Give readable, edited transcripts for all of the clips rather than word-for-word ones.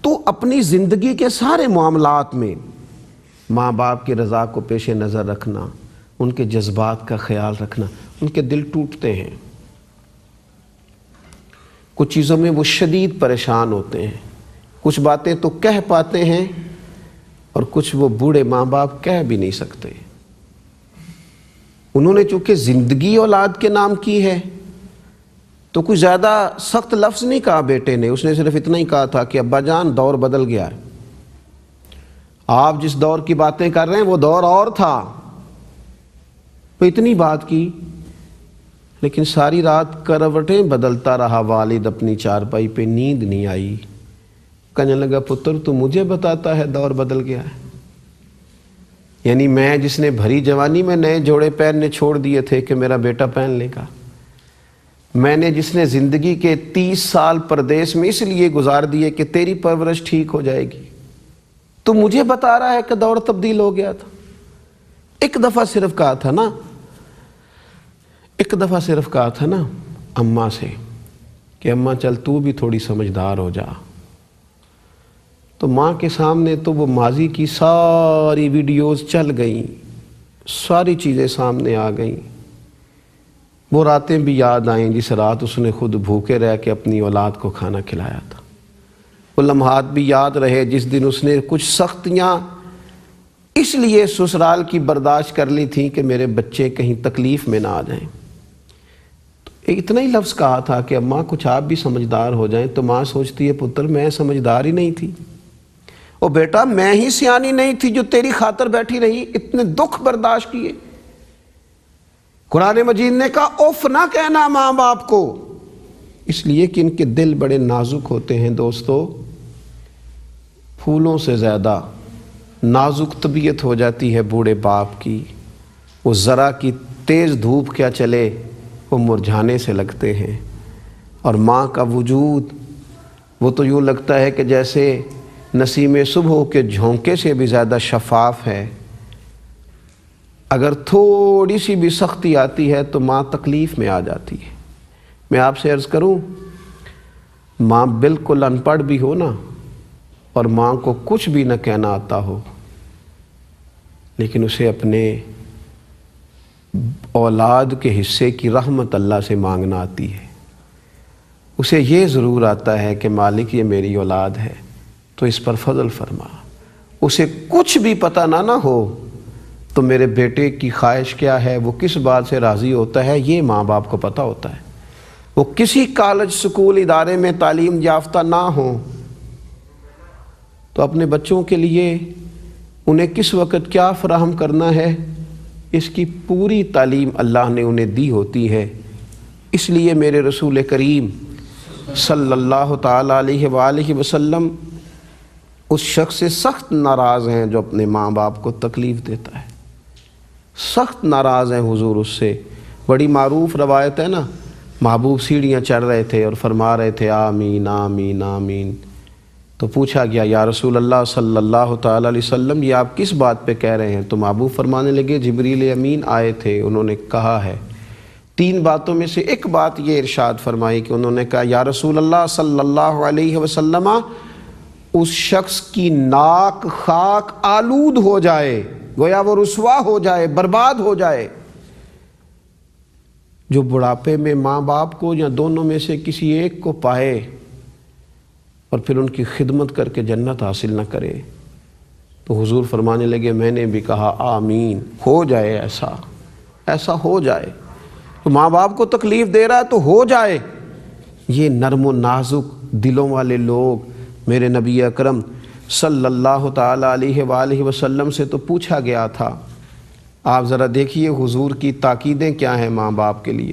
تو اپنی زندگی کے سارے معاملات میں ماں باپ کی رضا کو پیش نظر رکھنا، ان کے جذبات کا خیال رکھنا، ان کے دل ٹوٹتے ہیں، کچھ چیزوں میں وہ شدید پریشان ہوتے ہیں، کچھ باتیں تو کہہ پاتے ہیں اور کچھ وہ بوڑھے ماں باپ کہہ بھی نہیں سکتے۔ انہوں نے چونکہ زندگی اولاد کے نام کی ہے تو کوئی زیادہ سخت لفظ نہیں کہا بیٹے نے، اس نے صرف اتنا ہی کہا تھا کہ ابا جان دور بدل گیا ہے، آپ جس دور کی باتیں کر رہے ہیں وہ دور اور تھا۔ تو اتنی بات کی، لیکن ساری رات کروٹیں بدلتا رہا والد اپنی چارپائی پہ، نیند نہیں آئی۔ کہنے لگا پتر تو مجھے بتاتا ہے دور بدل گیا ہے؟ یعنی میں جس نے بھری جوانی میں نئے جوڑے پہننے چھوڑ دیے تھے کہ میرا بیٹا پہن لے گا، میں نے جس نے زندگی کے 30 سال پردیس میں اس لیے گزار دیے کہ تیری پرورش ٹھیک ہو جائے گی، تو مجھے بتا رہا ہے کہ دور تبدیل ہو گیا تھا۔ ایک دفعہ صرف کہا تھا نا اماں سے کہ اماں چل تو بھی تھوڑی سمجھدار ہو جا، تو ماں کے سامنے تو وہ ماضی کی ساری ویڈیوز چل گئیں، ساری چیزیں سامنے آ گئیں، وہ راتیں بھی یاد آئیں جس رات اس نے خود بھوکے رہ کے اپنی اولاد کو کھانا کھلایا تھا، وہ لمحات بھی یاد رہے جس دن اس نے کچھ سختیاں اس لیے سسرال کی برداشت کر لی تھیں کہ میرے بچے کہیں تکلیف میں نہ آ جائیں۔ تو اتنا ہی لفظ کہا تھا کہ اماں کچھ آپ بھی سمجھدار ہو جائیں، تو ماں سوچتی ہے پتر میں سمجھدار ہی نہیں تھی، او بیٹا میں ہی سیانی نہیں تھی جو تیری خاطر بیٹھی رہی، اتنے دکھ برداشت کیے۔ قرآن مجید نے کہا اوف نہ کہنا ماں باپ کو، اس لیے کہ ان کے دل بڑے نازک ہوتے ہیں۔ دوستو، پھولوں سے زیادہ نازک طبیعت ہو جاتی ہے بوڑھے باپ کی، وہ ذرا کی تیز دھوپ کیا چلے وہ مرجھانے سے لگتے ہیں، اور ماں کا وجود وہ تو یوں لگتا ہے کہ جیسے نسیم صبح کے جھونکے سے بھی زیادہ شفاف ہے۔ اگر تھوڑی سی بھی سختی آتی ہے تو ماں تکلیف میں آ جاتی ہے۔ میں آپ سے عرض کروں، ماں بالکل ان پڑھ بھی ہو نا، اور ماں کو کچھ بھی نہ کہنا آتا ہو، لیکن اسے اپنے اولاد کے حصے کی رحمت اللہ سے مانگنا آتی ہے۔ اسے یہ ضرور آتا ہے کہ مالک یہ میری اولاد ہے تو اس پر فضل فرما۔ اسے کچھ بھی پتہ نہ ہو تو میرے بیٹے کی خواہش کیا ہے، وہ کس بات سے راضی ہوتا ہے، یہ ماں باپ کو پتہ ہوتا ہے۔ وہ کسی کالج سکول ادارے میں تعلیم یافتہ نہ ہوں تو اپنے بچوں کے لیے انہیں کس وقت کیا فراہم کرنا ہے، اس کی پوری تعلیم اللہ نے انہیں دی ہوتی ہے۔ اس لیے میرے رسول کریم صلی اللہ تعالیٰ علیہ وآلہ وسلم اس شخص سے سخت ناراض ہیں جو اپنے ماں باپ کو تکلیف دیتا ہے، سخت ناراض ہیں حضور اس سے۔ بڑی معروف روایت ہے نا، محبوب سیڑھیاں چڑھ رہے تھے اور فرما رہے تھے آمین آمین آمین، تو پوچھا گیا یا رسول اللہ صلی اللہ تعالیٰ علیہ وسلم یہ آپ کس بات پہ کہہ رہے ہیں؟ تو محبوب فرمانے لگے جبریل امین آئے تھے، انہوں نے کہا ہے 3 باتوں میں سے ایک بات یہ ارشاد فرمائی کہ انہوں نے کہا یا رسول اللہ صلی اللہ علیہ وسلم اس شخص کی ناک خاک آلود ہو جائے، گویا وہ رسوا ہو جائے، برباد ہو جائے، جو بڑھاپے میں ماں باپ کو یا دونوں میں سے کسی ایک کو پائے اور پھر ان کی خدمت کر کے جنت حاصل نہ کرے۔ تو حضور فرمانے لگے میں نے بھی کہا آمین، ہو جائے ایسا ہو جائے۔ تو ماں باپ کو تکلیف دے رہا ہے تو ہو جائے۔ یہ نرم و نازک دلوں والے لوگ میرے نبی اکرم صلی اللہ تعالیٰ علیہ وآلہ وسلم سے تو پوچھا گیا تھا۔ آپ ذرا دیکھیے حضور کی تاکیدیں کیا ہیں ماں باپ کے لیے۔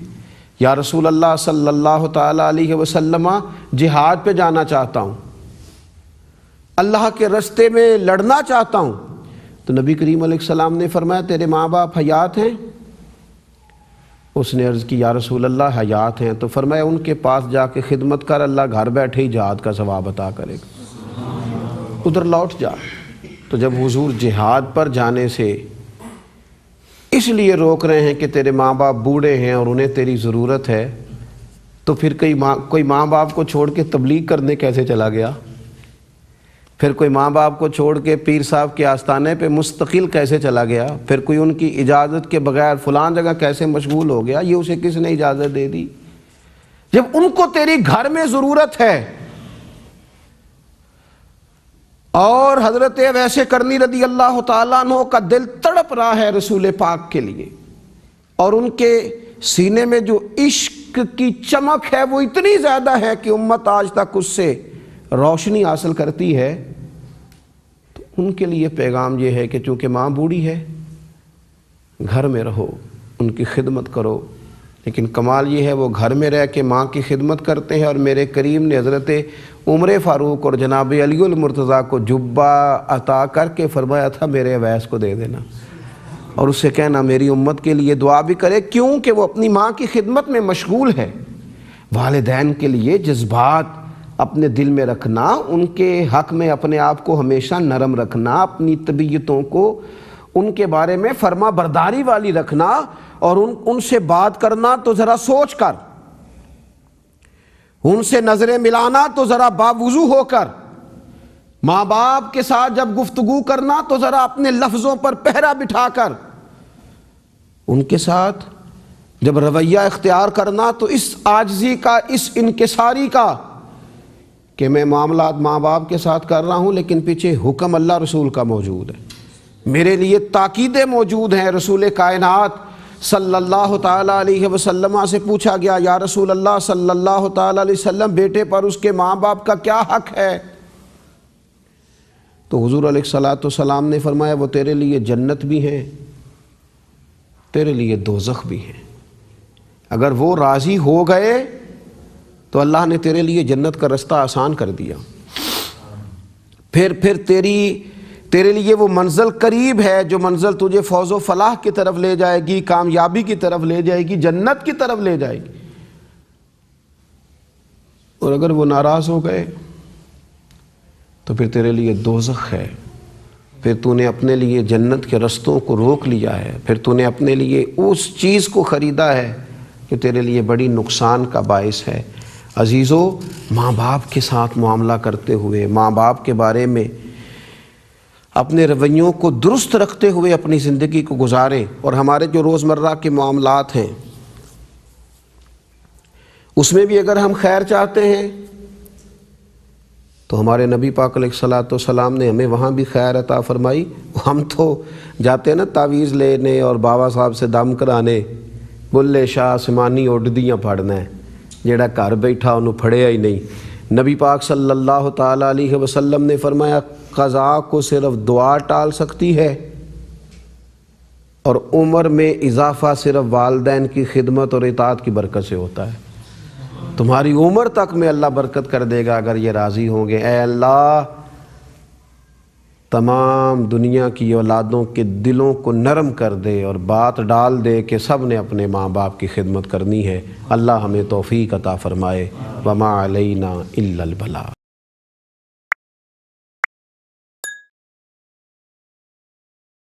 یا رسول اللہ صلی اللہ تعالیٰ علیہ وسلم جہاد پہ جانا چاہتا ہوں، اللہ کے رستے میں لڑنا چاہتا ہوں، تو نبی کریم علیہ السلام نے فرمایا تیرے ماں باپ حیات ہیں؟ اس نے عرض کی یا رسول اللہ حیات ہیں، تو فرمایا ان کے پاس جا کے خدمت کر، اللہ گھر بیٹھے ہی جہاد کا ثواب عطا کرے گا، ادھر لوٹ جا۔ تو جب حضور جہاد پر جانے سے اس لیے روک رہے ہیں کہ تیرے ماں باپ بوڑھے ہیں اور انہیں تیری ضرورت ہے، تو پھر کوئی ماں باپ کو چھوڑ کے تبلیغ کرنے کیسے چلا گیا؟ پھر کوئی ماں باپ کو چھوڑ کے پیر صاحب کے آستانے پہ مستقل کیسے چلا گیا؟ پھر کوئی ان کی اجازت کے بغیر فلان جگہ کیسے مشغول ہو گیا؟ یہ اسے کس نے اجازت دے دی؟ جب ان کو تیری گھر میں ضرورت ہے۔ اور حضرت ویسے کرنی رضی اللہ تعالیٰ عنہ کا دل تڑپ رہا ہے رسول پاک کے لیے، اور ان کے سینے میں جو عشق کی چمک ہے وہ اتنی زیادہ ہے کہ امت آج تک اس سے روشنی حاصل کرتی ہے۔ تو ان کے لیے پیغام یہ ہے کہ چونکہ ماں بوڑھی ہے، گھر میں رہو، ان کی خدمت کرو۔ لیکن کمال یہ ہے وہ گھر میں رہ کے ماں کی خدمت کرتے ہیں، اور میرے کریم نے حضرت عمر فاروق اور جناب علی المرتضیٰ کو جبہ عطا کر کے فرمایا تھا میرے اویس کو دے دینا، اور اس سے کہنا میری امت کے لیے دعا بھی کرے، کیونکہ وہ اپنی ماں کی خدمت میں مشغول ہے۔ والدین کے لیے جذبات اپنے دل میں رکھنا، ان کے حق میں اپنے آپ کو ہمیشہ نرم رکھنا، اپنی طبیعتوں کو ان کے بارے میں فرما برداری والی رکھنا، اور ان سے بات کرنا تو ذرا سوچ کر، ان سے نظریں ملانا تو ذرا باوضو ہو کر، ماں باپ کے ساتھ جب گفتگو کرنا تو ذرا اپنے لفظوں پر پہرا بٹھا کر، ان کے ساتھ جب رویہ اختیار کرنا تو اس عاجزی کا، اس انکساری کا کہ میں معاملات ماں باپ کے ساتھ کر رہا ہوں لیکن پیچھے حکم اللہ رسول کا موجود ہے، میرے لیے تاکیدیں موجود ہیں۔ رسول کائنات صلی اللہ تعالیٰ علیہ وسلم سے پوچھا گیا، یا رسول اللہ صلی اللہ تعالیٰ علیہ وسلم، بیٹے پر اس کے ماں باپ کا کیا حق ہے؟ تو حضور علیہ الصلوۃ والسلام نے فرمایا وہ تیرے لیے جنت بھی ہیں، تیرے لیے دوزخ بھی ہیں۔ اگر وہ راضی ہو گئے تو اللہ نے تیرے لیے جنت کا رستہ آسان کر دیا، پھر تیرے لیے وہ منزل قریب ہے جو منزل تجھے فوز و فلاح کی طرف لے جائے گی، کامیابی کی طرف لے جائے گی، جنت کی طرف لے جائے گی۔ اور اگر وہ ناراض ہو گئے تو پھر تیرے لیے دوزخ ہے، پھر تو نے اپنے لیے جنت کے رستوں کو روک لیا ہے، پھر تو نے اپنے لیے اس چیز کو خریدا ہے کہ تیرے لیے بڑی نقصان کا باعث ہے۔ عزیزو، ماں باپ کے ساتھ معاملہ کرتے ہوئے، ماں باپ کے بارے میں اپنے رویوں کو درست رکھتے ہوئے اپنی زندگی کو گزاریں، اور ہمارے جو روزمرہ کے معاملات ہیں اس میں بھی اگر ہم خیر چاہتے ہیں تو ہمارے نبی پاک علیہ الصلوۃ والسلام نے ہمیں وہاں بھی خیر عطا فرمائی۔ ہم تو جاتے ہیں نا تعویذ لینے اور بابا صاحب سے دم کرانے، بلے شاہ آسمانی اڈدیاں پھڑنا ہے، جیڑا گھر بیٹھا انہوں پھڑیا ہی نہیں۔ نبی پاک صلی اللہ تعالیٰ علیہ وسلم نے فرمایا قضاء کو صرف دعا ٹال سکتی ہے، اور عمر میں اضافہ صرف والدین کی خدمت اور اطاعت کی برکت سے ہوتا ہے۔ تمہاری عمر تک میں اللہ برکت کر دے گا اگر یہ راضی ہوں گے۔ اے اللہ، تمام دنیا کی اولادوں کے دلوں کو نرم کر دے اور بات ڈال دے کہ سب نے اپنے ماں باپ کی خدمت کرنی ہے۔ اللہ ہمیں توفیق عطا فرمائے۔ وما علینا الا البلاغ۔